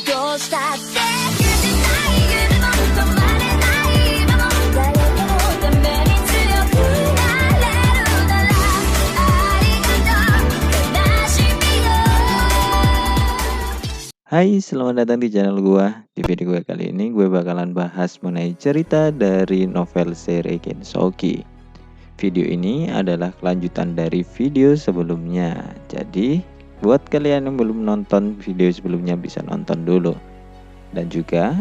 どうしたって許せない夢も止まれない今も誰かのために強くなれるならありがとう悲しみよ。 Hai, selamat datang di channel gua. Di video gue kali ini gue bakalan bahas mengenai cerita dari novel seri Kensoki. Video ini adalah kelanjutan dari video sebelumnya. Jadi, buat kalian yang belum nonton video sebelumnya bisa nonton dulu. Dan juga,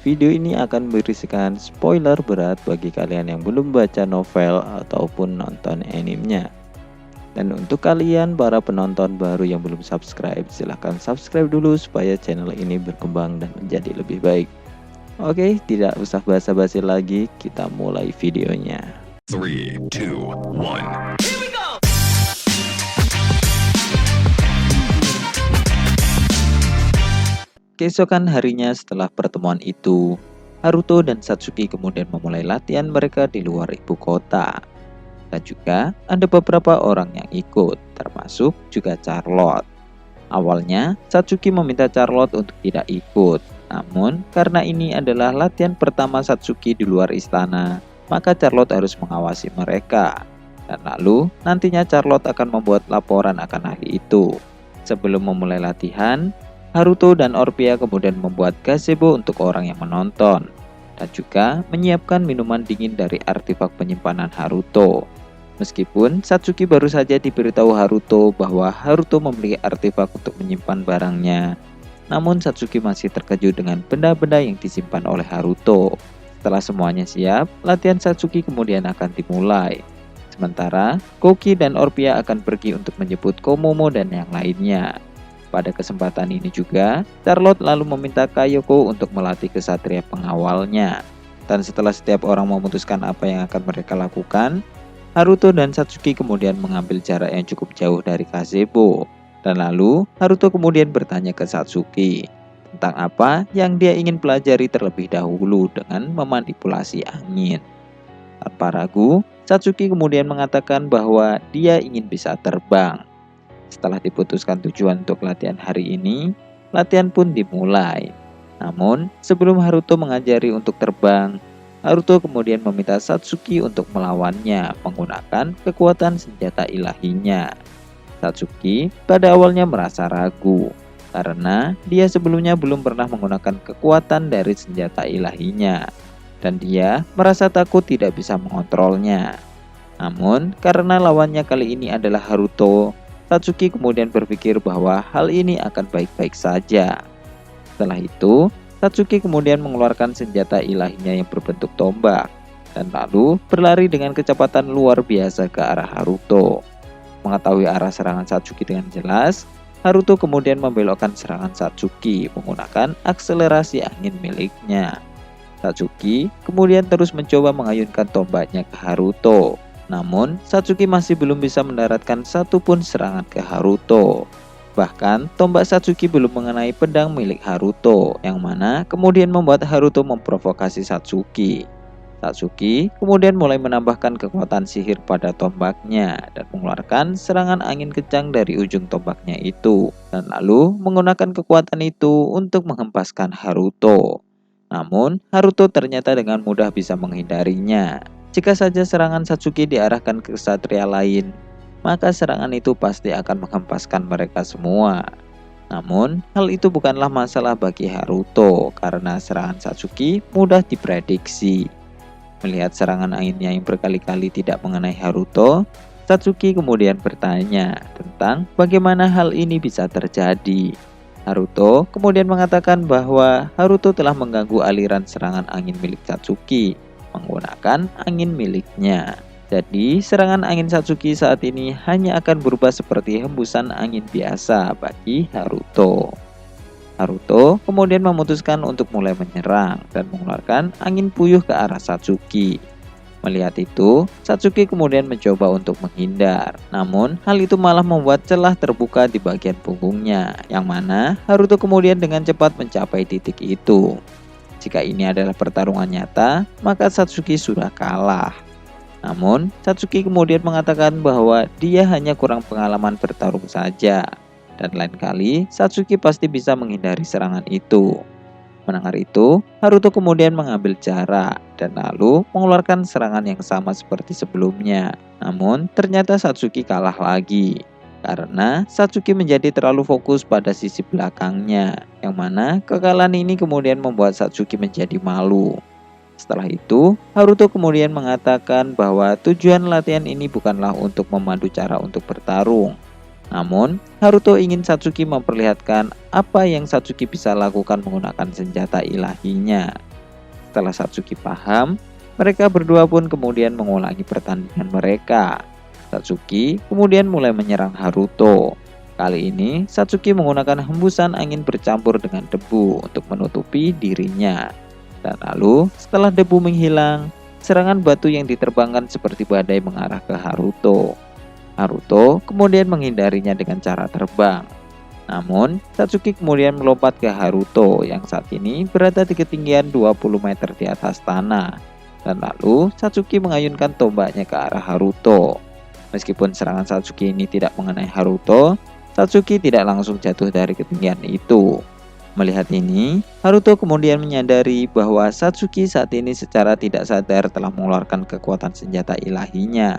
video ini akan berisikan spoiler berat bagi kalian yang belum baca novel ataupun nonton animenya. Dan untuk kalian para penonton baru yang belum subscribe, silahkan subscribe dulu supaya channel ini berkembang dan menjadi lebih baik. Oke, tidak usah basa-basi lagi, kita mulai videonya. 3, 2, 1. Keesokan harinya setelah pertemuan itu, Haruto dan Satsuki kemudian memulai latihan mereka di luar ibu kota. Dan juga ada beberapa orang yang ikut, termasuk juga Charlotte. Awalnya, Satsuki meminta Charlotte untuk tidak ikut. Namun, karena ini adalah latihan pertama Satsuki di luar istana, maka Charlotte harus mengawasi mereka. Dan lalu, nantinya Charlotte akan membuat laporan akan ahli itu. Sebelum memulai latihan, Haruto dan Orpea kemudian membuat gazebo untuk orang yang menonton. Dan juga menyiapkan minuman dingin dari artefak penyimpanan Haruto. Meskipun Satsuki baru saja diberitahu Haruto bahwa Haruto memiliki artefak untuk menyimpan barangnya, namun Satsuki masih terkejut dengan benda-benda yang disimpan oleh Haruto. Setelah semuanya siap, latihan Satsuki kemudian akan dimulai. Sementara, Koki dan Orpea akan pergi untuk menjemput Komomo dan yang lainnya. Pada kesempatan ini juga, Charlotte lalu meminta Kayoko untuk melatih kesatria pengawalnya. Dan setelah setiap orang memutuskan apa yang akan mereka lakukan, Haruto dan Satsuki kemudian mengambil jarak yang cukup jauh dari gazebo. Dan lalu, Haruto kemudian bertanya ke Satsuki tentang apa yang dia ingin pelajari terlebih dahulu dengan memanipulasi angin. Tanpa ragu, Satsuki kemudian mengatakan bahwa dia ingin bisa terbang. Setelah diputuskan tujuan untuk latihan hari ini, latihan pun dimulai. Namun, sebelum Haruto mengajari untuk terbang, Haruto kemudian meminta Satsuki untuk melawannya menggunakan kekuatan senjata ilahinya. Satsuki pada awalnya merasa ragu, karena dia sebelumnya belum pernah menggunakan kekuatan dari senjata ilahinya. Dan dia merasa takut tidak bisa mengontrolnya. Namun, karena lawannya kali ini adalah Haruto, Satsuki kemudian berpikir bahwa hal ini akan baik-baik saja. Setelah itu, Satsuki kemudian mengeluarkan senjata ilahinya yang berbentuk tombak, dan lalu berlari dengan kecepatan luar biasa ke arah Haruto. Mengetahui arah serangan Satsuki dengan jelas, Haruto kemudian membelokkan serangan Satsuki menggunakan akselerasi angin miliknya. Satsuki kemudian terus mencoba mengayunkan tombaknya ke Haruto. Namun, Satsuki masih belum bisa mendaratkan satupun serangan ke Haruto. Bahkan, tombak Satsuki belum mengenai pedang milik Haruto, yang mana kemudian membuat Haruto memprovokasi Satsuki. Satsuki kemudian mulai menambahkan kekuatan sihir pada tombaknya dan mengeluarkan serangan angin kencang dari ujung tombaknya itu. Dan lalu menggunakan kekuatan itu untuk menghempaskan Haruto. Namun, Haruto ternyata dengan mudah bisa menghindarinya. Jika saja serangan Satsuki diarahkan ke ksatria lain, maka serangan itu pasti akan menghempaskan mereka semua. Namun, hal itu bukanlah masalah bagi Haruto karena serangan Satsuki mudah diprediksi. Melihat serangan anginnya yang berkali-kali tidak mengenai Haruto, Satsuki kemudian bertanya tentang bagaimana hal ini bisa terjadi. Haruto kemudian mengatakan bahwa Haruto telah mengganggu aliran serangan angin milik Satsuki menggunakan angin miliknya. Jadi, serangan angin Satsuki saat ini hanya akan berubah seperti hembusan angin biasa bagi Haruto. Haruto kemudian memutuskan untuk mulai menyerang dan mengeluarkan angin puyuh ke arah Satsuki. Melihat itu, Satsuki kemudian mencoba untuk menghindar. Namun, hal itu malah membuat celah terbuka di bagian punggungnya, yang mana Haruto kemudian dengan cepat mencapai titik itu. Jika ini adalah pertarungan nyata, maka Satsuki sudah kalah. Namun, Satsuki kemudian mengatakan bahwa dia hanya kurang pengalaman bertarung saja. dan lain kali Satsuki pasti bisa menghindari serangan itu. Mendengar itu, Haruto kemudian mengambil jarak dan lalu mengeluarkan serangan yang sama seperti sebelumnya. Namun, ternyata Satsuki kalah lagi karena Satsuki menjadi terlalu fokus pada sisi belakangnya, yang mana kekalahan ini kemudian membuat Satsuki menjadi malu. Setelah itu, Haruto kemudian mengatakan bahwa tujuan latihan ini bukanlah untuk memandu cara untuk bertarung. Namun, Haruto ingin Satsuki memperlihatkan apa yang Satsuki bisa lakukan menggunakan senjata ilahinya. Setelah Satsuki paham, mereka berdua pun kemudian mengulangi pertandingan mereka. Satsuki kemudian mulai menyerang Haruto. Kali ini, Satsuki menggunakan hembusan angin bercampur dengan debu untuk menutupi dirinya. Dan lalu, setelah debu menghilang, serangan batu yang diterbangkan seperti badai mengarah ke Haruto. Haruto kemudian menghindarinya dengan cara terbang. Namun, Satsuki kemudian melompat ke Haruto yang saat ini berada di ketinggian 20 meter di atas tanah. Dan lalu, Satsuki mengayunkan tombaknya ke arah Haruto. Meskipun serangan Satsuki ini tidak mengenai Haruto, Satsuki tidak langsung jatuh dari ketinggian itu. Melihat ini, Haruto kemudian menyadari bahwa Satsuki saat ini secara tidak sadar telah mengeluarkan kekuatan senjata ilahinya.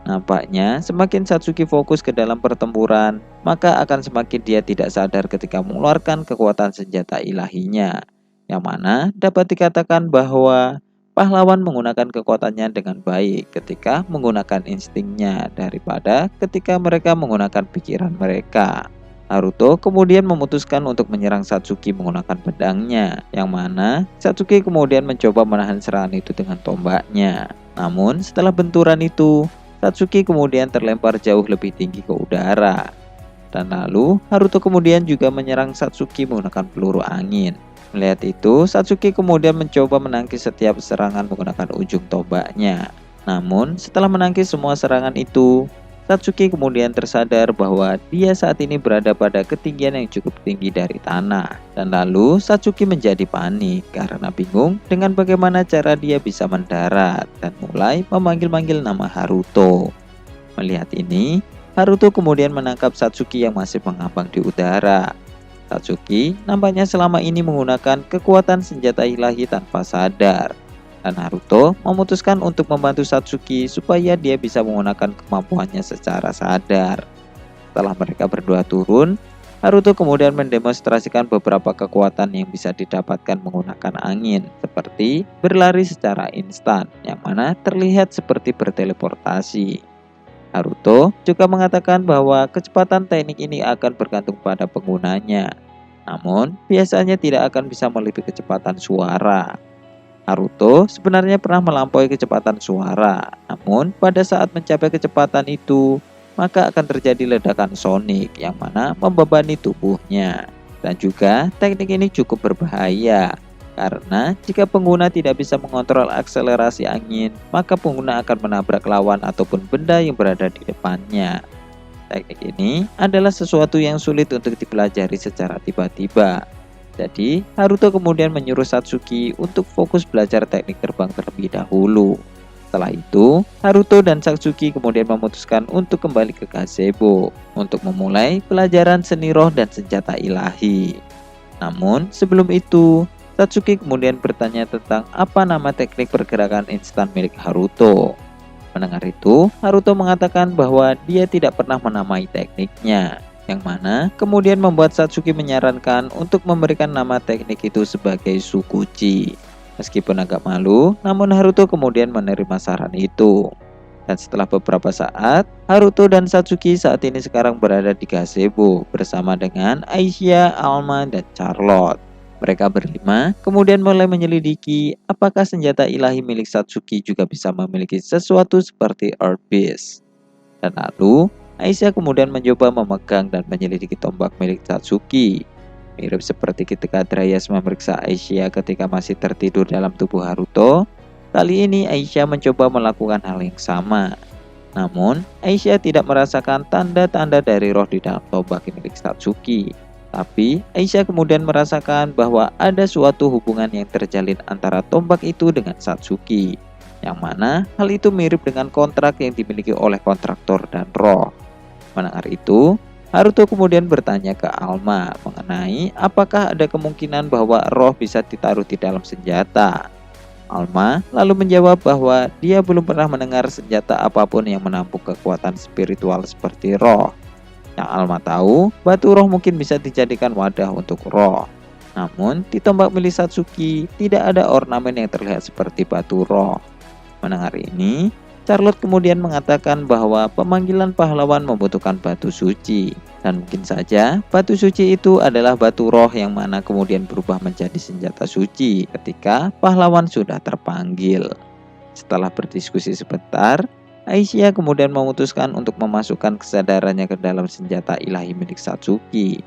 Nampaknya semakin Satsuki fokus ke dalam pertempuran, maka akan semakin dia tidak sadar ketika mengeluarkan kekuatan senjata ilahinya. Yang mana dapat dikatakan bahwa pahlawan menggunakan kekuatannya dengan baik ketika menggunakan instingnya daripada ketika mereka menggunakan pikiran mereka. Haruto kemudian memutuskan untuk menyerang Satsuki menggunakan pedangnya, yang mana Satsuki kemudian mencoba menahan serangan itu dengan tombaknya. Namun setelah benturan itu, Satsuki kemudian terlempar jauh lebih tinggi ke udara. Dan lalu Haruto kemudian juga menyerang Satsuki menggunakan peluru angin. Melihat itu, Satsuki kemudian mencoba menangkis setiap serangan menggunakan ujung tombaknya. Namun setelah menangkis semua serangan itu, Satsuki kemudian tersadar bahwa dia saat ini berada pada ketinggian yang cukup tinggi dari tanah. Dan lalu Satsuki menjadi panik karena bingung dengan bagaimana cara dia bisa mendarat dan mulai memanggil-manggil nama Haruto. Melihat ini, Haruto kemudian menangkap Satsuki yang masih mengambang di udara. Satsuki nampaknya selama ini menggunakan kekuatan senjata ilahi tanpa sadar. Dan Haruto memutuskan untuk membantu Satsuki supaya dia bisa menggunakan kemampuannya secara sadar. Setelah mereka berdua turun, Haruto kemudian mendemonstrasikan beberapa kekuatan yang bisa didapatkan menggunakan angin, seperti berlari secara instan, yang mana terlihat seperti berteleportasi. Haruto juga mengatakan bahwa kecepatan teknik ini akan bergantung pada penggunanya, namun biasanya tidak akan bisa melebihi kecepatan suara. Haruto sebenarnya pernah melampaui kecepatan suara, namun pada saat mencapai kecepatan itu, maka akan terjadi ledakan sonik yang mana membebani tubuhnya. Dan juga teknik ini cukup berbahaya, karena jika pengguna tidak bisa mengontrol akselerasi angin, maka pengguna akan menabrak lawan ataupun benda yang berada di depannya. Teknik ini adalah sesuatu yang sulit untuk dipelajari secara tiba-tiba. Jadi, Haruto kemudian menyuruh Satsuki untuk fokus belajar teknik terbang terlebih dahulu. Setelah itu, Haruto dan Satsuki kemudian memutuskan untuk kembali ke gazebo untuk memulai pelajaran seni roh dan senjata ilahi. Namun, sebelum itu, Satsuki kemudian bertanya tentang apa nama teknik pergerakan instan milik Haruto. Mendengar itu, Haruto mengatakan bahwa dia tidak pernah menamai tekniknya, yang mana kemudian membuat Satsuki menyarankan untuk memberikan nama teknik itu sebagai Sukuchi. Meskipun agak malu, namun Haruto kemudian menerima saran itu. Dan setelah beberapa saat, Haruto dan Satsuki saat ini sekarang berada di gazebo bersama dengan Aisyah, Alma, dan Charlotte. Mereka berlima kemudian mulai menyelidiki apakah senjata ilahi milik Satsuki juga bisa memiliki sesuatu seperti Earth Beast. Dan lalu Aisyah kemudian mencoba memegang dan menyelidiki tombak milik Satsuki. Mirip seperti ketika Dryas memeriksa Aisyah ketika masih tertidur dalam tubuh Haruto, kali ini Aisyah mencoba melakukan hal yang sama. Namun, Aisyah tidak merasakan tanda-tanda dari roh di dalam tombak milik Satsuki. Tapi, Aisyah kemudian merasakan bahwa ada suatu hubungan yang terjalin antara tombak itu dengan Satsuki, yang mana hal itu mirip dengan kontrak yang dimiliki oleh kontraktor dan roh. Mendengar itu, Haruto kemudian bertanya ke Alma mengenai apakah ada kemungkinan bahwa roh bisa ditaruh di dalam senjata. Alma lalu menjawab bahwa dia belum pernah mendengar senjata apapun yang menampung kekuatan spiritual seperti roh. Yang Alma tahu, batu roh mungkin bisa dijadikan wadah untuk roh. Namun, di tombak milik Satsuki tidak ada ornamen yang terlihat seperti batu roh. Mendengar ini, Charlotte kemudian mengatakan bahwa pemanggilan pahlawan membutuhkan batu suci. Dan mungkin saja batu suci itu adalah batu roh yang mana kemudian berubah menjadi senjata suci ketika pahlawan sudah terpanggil. Setelah berdiskusi sebentar, Aisyah kemudian memutuskan untuk memasukkan kesadarannya ke dalam senjata ilahi milik Satsuki.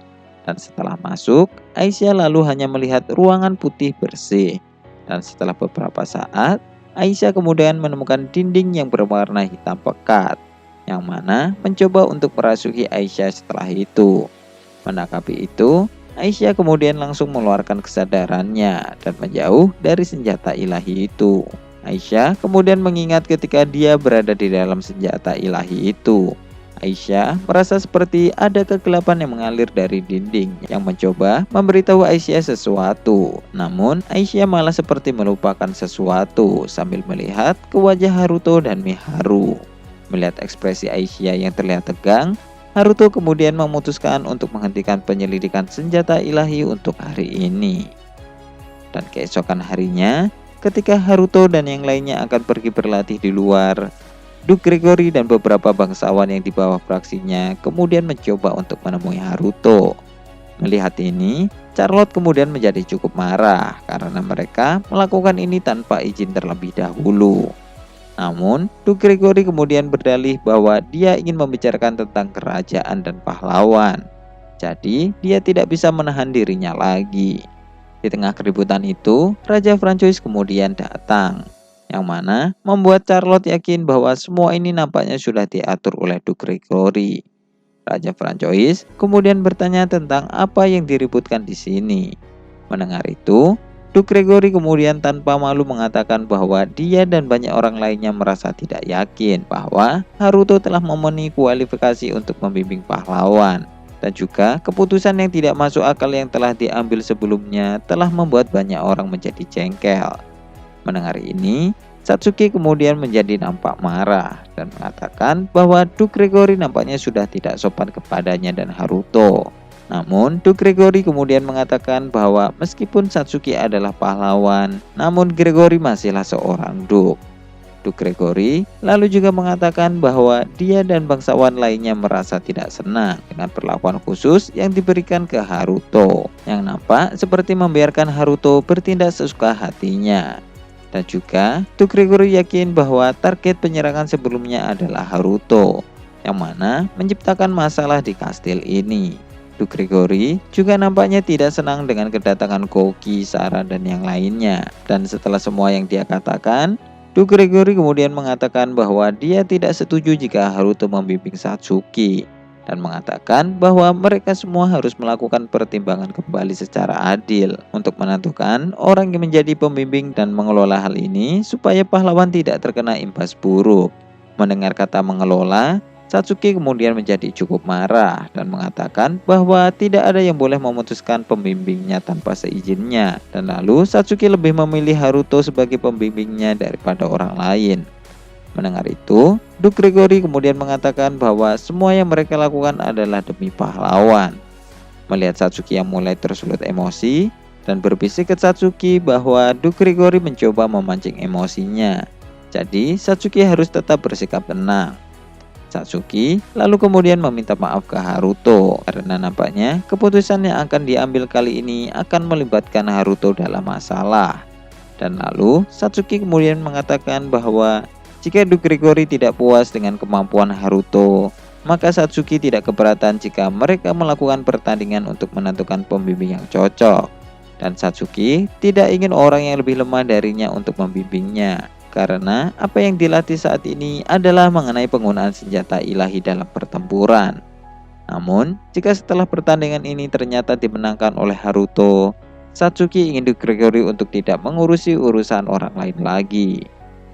Dan setelah masuk, Aisyah lalu hanya melihat ruangan putih bersih. Dan setelah beberapa saat, Aisyah kemudian menemukan dinding yang berwarna hitam pekat, yang mana mencoba untuk merasuki Aisyah setelah itu. Menanggapi itu, Aisyah kemudian langsung mengeluarkan kesadarannya dan menjauh dari senjata ilahi itu. Aisyah kemudian mengingat ketika dia berada di dalam senjata ilahi itu. Aisyah merasa seperti ada kegelapan yang mengalir dari dinding yang mencoba memberitahu Aisyah sesuatu. Namun Aisyah malah seperti melupakan sesuatu sambil melihat ke wajah Haruto dan Miharu. Melihat ekspresi Aisyah yang terlihat tegang, Haruto kemudian memutuskan untuk menghentikan penyelidikan senjata ilahi untuk hari ini. Dan keesokan harinya, ketika Haruto dan yang lainnya akan pergi berlatih di luar, Duke Gregory dan beberapa bangsawan yang di bawah praksinya kemudian mencoba untuk menemui Haruto. Melihat ini, Charlotte kemudian menjadi cukup marah karena mereka melakukan ini tanpa izin terlebih dahulu. Namun, Duke Gregory kemudian berdalih bahwa dia ingin membicarakan tentang kerajaan dan pahlawan. Jadi, dia tidak bisa menahan dirinya lagi. Di tengah keributan itu, Raja Francois kemudian datang, yang mana membuat Charlotte yakin bahwa semua ini nampaknya sudah diatur oleh Duke Gregory. Raja Francois kemudian bertanya tentang apa yang diributkan di sini. Mendengar itu, Duke Gregory kemudian tanpa malu mengatakan bahwa dia dan banyak orang lainnya merasa tidak yakin bahwa Haruto telah memenuhi kualifikasi untuk membimbing pahlawan. Dan juga keputusan yang tidak masuk akal yang telah diambil sebelumnya telah membuat banyak orang menjadi jengkel. Mendengar ini, Satsuki kemudian menjadi nampak marah dan mengatakan bahwa Duke Gregory nampaknya sudah tidak sopan kepadanya dan Haruto. Namun, Duke Gregory kemudian mengatakan bahwa meskipun Satsuki adalah pahlawan, namun Gregory masihlah seorang Duke. Duke Gregory lalu juga mengatakan bahwa dia dan bangsawan lainnya merasa tidak senang dengan perlakuan khusus yang diberikan ke Haruto, yang nampak seperti membiarkan Haruto bertindak sesuka hatinya. Dan juga, Duke Gregory yakin bahwa target penyerangan sebelumnya adalah Haruto, yang mana menciptakan masalah di kastil ini. Duke Gregory juga nampaknya tidak senang dengan kedatangan Koki, Sarah, dan yang lainnya. Dan setelah semua yang dia katakan, Duke Gregory kemudian mengatakan bahwa dia tidak setuju jika Haruto membimbing Satsuki, dan mengatakan bahwa mereka semua harus melakukan pertimbangan kembali secara adil untuk menentukan orang yang menjadi pembimbing dan mengelola hal ini supaya pahlawan tidak terkena imbas buruk. Mendengar kata mengelola, Satsuki kemudian menjadi cukup marah dan mengatakan bahwa tidak ada yang boleh memutuskan pembimbingnya tanpa seizinnya. Dan lalu Satsuki lebih memilih Haruto sebagai pembimbingnya daripada orang lain. Mendengar itu, Duke Gregory kemudian mengatakan bahwa semua yang mereka lakukan adalah demi pahlawan. Melihat Satsuki yang mulai tersulut emosi dan berbisik ke Satsuki bahwa Duke Gregory mencoba memancing emosinya. Jadi Satsuki harus tetap bersikap tenang. Satsuki lalu kemudian meminta maaf ke Haruto karena nampaknya keputusan yang akan diambil kali ini akan melibatkan Haruto dalam masalah. Dan lalu Satsuki kemudian mengatakan bahwa jika Duke Gregory tidak puas dengan kemampuan Haruto, maka Satsuki tidak keberatan jika mereka melakukan pertandingan untuk menentukan pembimbing yang cocok. Dan Satsuki tidak ingin orang yang lebih lemah darinya untuk membimbingnya. Karena apa yang dilatih saat ini adalah mengenai penggunaan senjata ilahi dalam pertempuran. Namun, jika setelah pertandingan ini ternyata dimenangkan oleh Haruto, Satsuki ingin Duke Gregory untuk tidak mengurusi urusan orang lain lagi.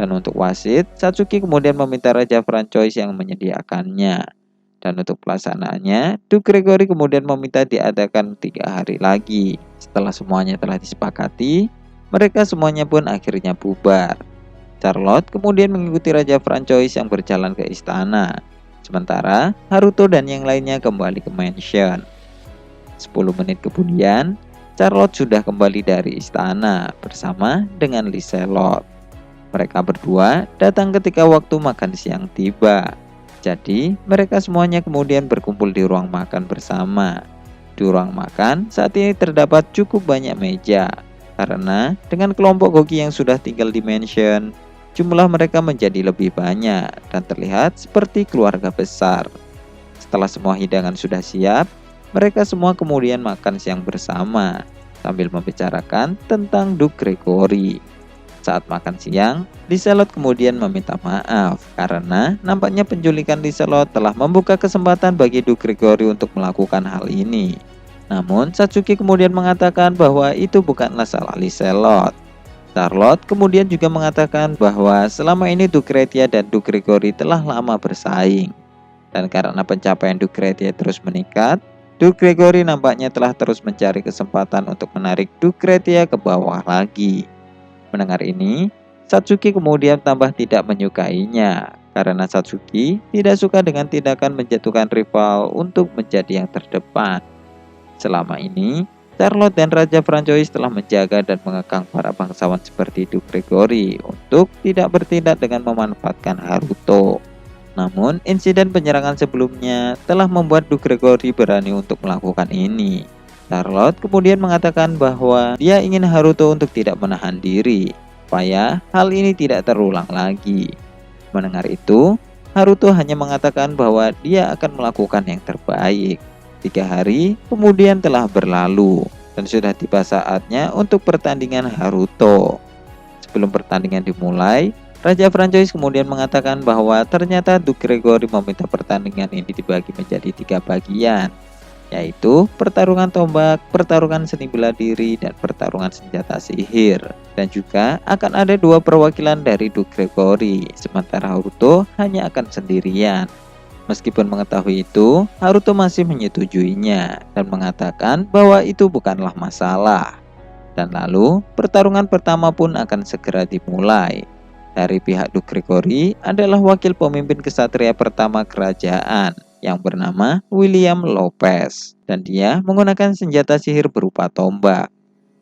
Dan untuk wasit, Satsuki kemudian meminta Raja Francois yang menyediakannya. Dan untuk pelaksanaannya, Duke Gregory kemudian meminta diadakan 3 hari lagi. Setelah semuanya telah disepakati, mereka semuanya pun akhirnya bubar. Charlotte kemudian mengikuti Raja Francois yang berjalan ke istana. Sementara Haruto dan yang lainnya kembali ke mansion. 10 menit kemudian, Charlotte sudah kembali dari istana bersama dengan Liselot. Mereka berdua datang ketika waktu makan siang tiba. Jadi, mereka semuanya kemudian berkumpul di ruang makan bersama. Di ruang makan, saat ini terdapat cukup banyak meja. Karena dengan kelompok Goki yang sudah tinggal di mansion, jumlah mereka menjadi lebih banyak dan terlihat seperti keluarga besar. Setelah semua hidangan sudah siap, mereka semua kemudian makan siang bersama sambil membicarakan tentang Duke Gregory. Saat makan siang, Liselot kemudian meminta maaf karena nampaknya penculikan Liselot telah membuka kesempatan bagi Duke Gregory untuk melakukan hal ini. Namun Satsuki kemudian mengatakan bahwa itu bukanlah salah Liselot. Charlotte kemudian juga mengatakan bahwa selama ini Duke Retia dan Duke Gregory telah lama bersaing. Dan karena pencapaian Duke Retia terus meningkat, Duke Gregory nampaknya telah terus mencari kesempatan untuk menarik Duke Retia ke bawah lagi. Mendengar ini, Satsuki kemudian tambah tidak menyukainya karena Satsuki tidak suka dengan tindakan menjatuhkan rival untuk menjadi yang terdepan. Selama ini, Charlotte dan Raja Francois telah menjaga dan mengekang para bangsawan seperti Duke Gregory untuk tidak bertindak dengan memanfaatkan Haruto. Namun, insiden penyerangan sebelumnya telah membuat Duke Gregory berani untuk melakukan ini. Charlotte kemudian mengatakan bahwa dia ingin Haruto untuk tidak menahan diri, supaya hal ini tidak terulang lagi. Mendengar itu, Haruto hanya mengatakan bahwa dia akan melakukan yang terbaik. 3 hari kemudian telah berlalu, dan sudah tiba saatnya untuk pertandingan Haruto. Sebelum pertandingan dimulai, Raja Francois kemudian mengatakan bahwa ternyata Duke Gregory meminta pertandingan ini dibagi menjadi 3 bagian, yaitu pertarungan tombak, pertarungan seni bela diri, dan pertarungan senjata sihir. Dan juga akan ada 2 perwakilan dari Duke Gregory, sementara Haruto hanya akan sendirian. Meskipun mengetahui itu, Haruto masih menyetujuinya dan mengatakan bahwa itu bukanlah masalah. Dan lalu, pertarungan pertama pun akan segera dimulai. Dari pihak Duke Gregory adalah wakil pemimpin kesatria pertama kerajaan yang bernama William Lopez, dan dia menggunakan senjata sihir berupa tombak.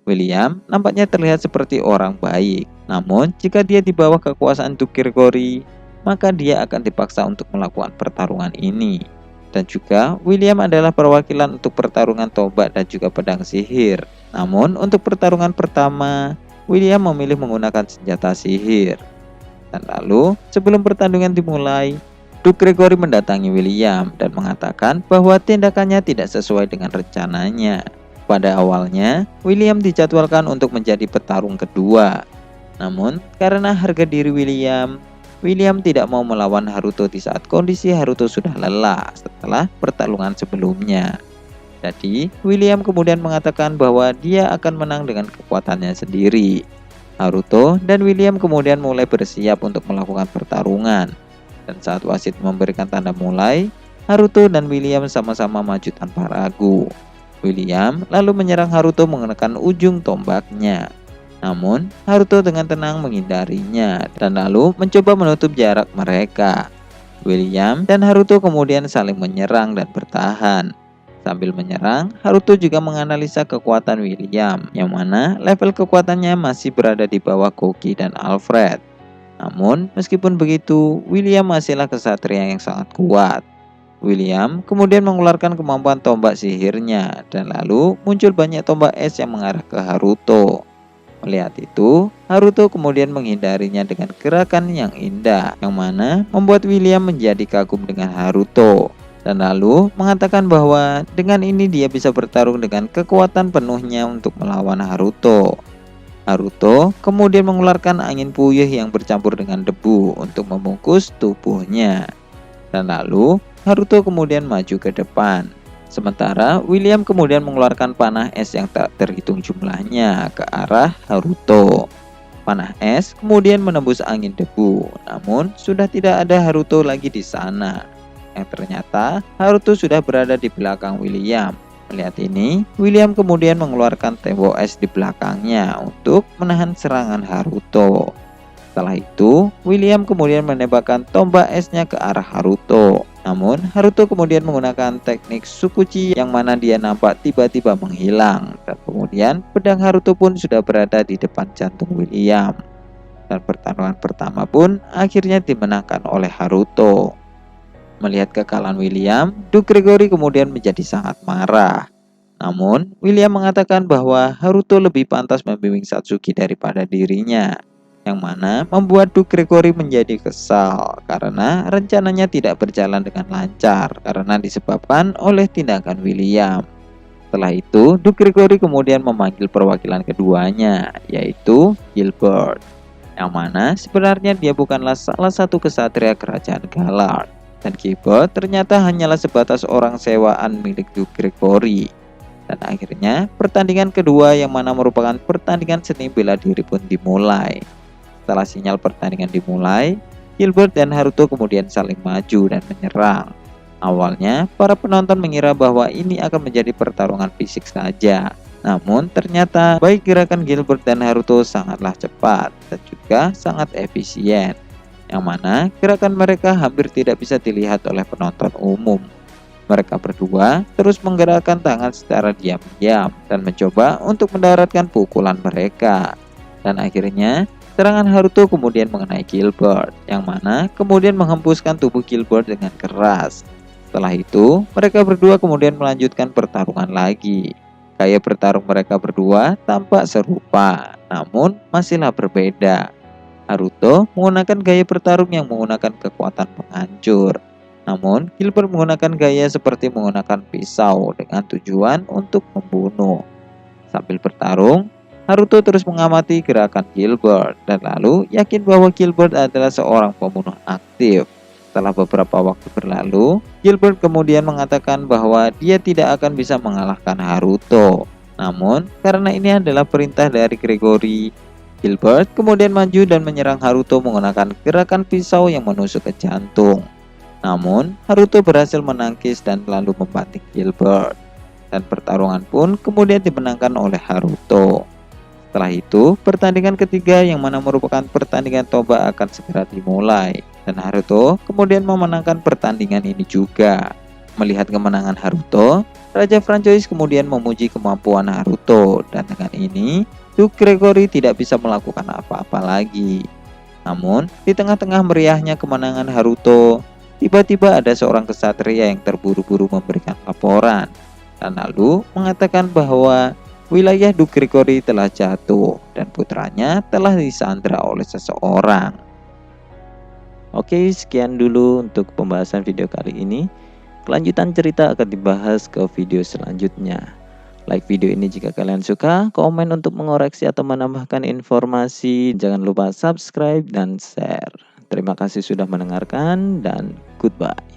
William nampaknya terlihat seperti orang baik, namun jika dia di bawah kekuasaan Duke Gregory, maka dia akan dipaksa untuk melakukan pertarungan ini. Dan juga William adalah perwakilan untuk pertarungan tombak dan juga pedang sihir. Namun untuk pertarungan pertama, William memilih menggunakan senjata sihir. Dan lalu sebelum pertandingan dimulai, Duke Gregory mendatangi William dan mengatakan bahwa tindakannya tidak sesuai dengan rencananya. Pada awalnya, William dijadwalkan untuk menjadi petarung kedua. Namun, karena harga diri William tidak mau melawan Haruto di saat kondisi Haruto sudah lelah setelah pertarungan sebelumnya. Jadi, William kemudian mengatakan bahwa dia akan menang dengan kekuatannya sendiri. Haruto dan William kemudian mulai bersiap untuk melakukan pertarungan. Dan saat wasit memberikan tanda mulai, Haruto dan William sama-sama maju tanpa ragu. William lalu menyerang Haruto menggunakan ujung tombaknya. Namun, Haruto dengan tenang menghindarinya dan lalu mencoba menutup jarak mereka. William dan Haruto kemudian saling menyerang dan bertahan. Sambil menyerang, Haruto juga menganalisa kekuatan William, yang mana level kekuatannya masih berada di bawah Koki dan Alfred. Namun, meskipun begitu, William masihlah kesatria yang sangat kuat. William kemudian mengeluarkan kemampuan tombak sihirnya, dan lalu muncul banyak tombak es yang mengarah ke Haruto. Melihat itu, Haruto kemudian menghindarinya dengan gerakan yang indah, yang mana membuat William menjadi kagum dengan Haruto. Dan lalu mengatakan bahwa dengan ini dia bisa bertarung dengan kekuatan penuhnya untuk melawan Haruto. Haruto kemudian mengeluarkan angin puyuh yang bercampur dengan debu untuk membungkus tubuhnya. Dan lalu Haruto kemudian maju ke depan. Sementara William kemudian mengeluarkan panah es yang tak terhitung jumlahnya ke arah Haruto. Panah es kemudian menembus angin debu, namun sudah tidak ada Haruto lagi di sana. yang ternyata Haruto sudah berada di belakang William. Melihat ini, William kemudian mengeluarkan tembok es di belakangnya untuk menahan serangan Haruto. Setelah itu, William kemudian menembakkan tombak esnya ke arah Haruto. Namun, Haruto kemudian menggunakan teknik Sukuchi yang mana dia nampak tiba-tiba menghilang. Dan kemudian, pedang Haruto pun sudah berada di depan jantung William. Dan pertarungan pertama pun akhirnya dimenangkan oleh Haruto. Melihat kekalahan William, Duke Gregory kemudian menjadi sangat marah. Namun, William mengatakan bahwa Haruto lebih pantas membimbing Satsuki daripada dirinya, yang mana membuat Duke Gregory menjadi kesal karena rencananya tidak berjalan dengan lancar karena disebabkan oleh tindakan William. Setelah itu, Duke Gregory kemudian memanggil perwakilan keduanya, yaitu Gilbert, yang mana sebenarnya dia bukanlah salah satu kesatria kerajaan Galar. Dan Gilbert ternyata hanyalah sebatas orang sewaan milik Duke Gregory. Dan akhirnya pertandingan kedua yang mana merupakan pertandingan seni bela diri pun dimulai. Setelah sinyal pertandingan dimulai, Gilbert dan Haruto kemudian saling maju dan menyerang. Awalnya para penonton mengira bahwa ini akan menjadi pertarungan fisik saja. Namun ternyata baik gerakan Gilbert dan Haruto sangatlah cepat dan juga sangat efisien, yang mana gerakan mereka hampir tidak bisa dilihat oleh penonton umum. Mereka berdua terus menggerakkan tangan secara diam-diam dan mencoba untuk mendaratkan pukulan mereka. Dan akhirnya serangan Haruto kemudian mengenai Gilbert, yang mana kemudian menghembuskan tubuh Gilbert dengan keras. Setelah itu, mereka berdua kemudian melanjutkan pertarungan lagi. Gaya bertarung mereka berdua tampak serupa, namun masihlah berbeda. Haruto menggunakan gaya bertarung yang menggunakan kekuatan penghancur. Namun, Gilbert menggunakan gaya seperti menggunakan pisau dengan tujuan untuk membunuh. Sambil bertarung, Haruto terus mengamati gerakan Gilbert dan lalu yakin bahwa Gilbert adalah seorang pembunuh aktif. Setelah beberapa waktu berlalu, Gilbert kemudian mengatakan bahwa dia tidak akan bisa mengalahkan Haruto. Namun, karena ini adalah perintah dari Gregory, Gilbert kemudian maju dan menyerang Haruto menggunakan gerakan pisau yang menusuk ke jantung. Namun, Haruto berhasil menangkis dan lalu membanting Gilbert. Dan pertarungan pun kemudian dimenangkan oleh Haruto. Setelah itu, pertandingan ketiga yang mana merupakan pertandingan tombak akan segera dimulai. Dan Haruto kemudian memenangkan pertandingan ini juga. Melihat kemenangan Haruto, Raja Francois kemudian memuji kemampuan Haruto. Dan dengan ini, Duke Gregory tidak bisa melakukan apa-apa lagi. Namun, di tengah-tengah meriahnya kemenangan Haruto, tiba-tiba ada seorang kesatria yang terburu-buru memberikan laporan dan lalu mengatakan bahwa wilayah Duke Gregory telah jatuh dan putranya telah disandra oleh seseorang. Oke, sekian dulu untuk pembahasan video kali ini. Kelanjutan cerita akan dibahas ke video selanjutnya. Like video ini jika kalian suka, komen untuk mengoreksi atau menambahkan informasi. Jangan lupa subscribe dan share. Terima kasih sudah mendengarkan dan goodbye.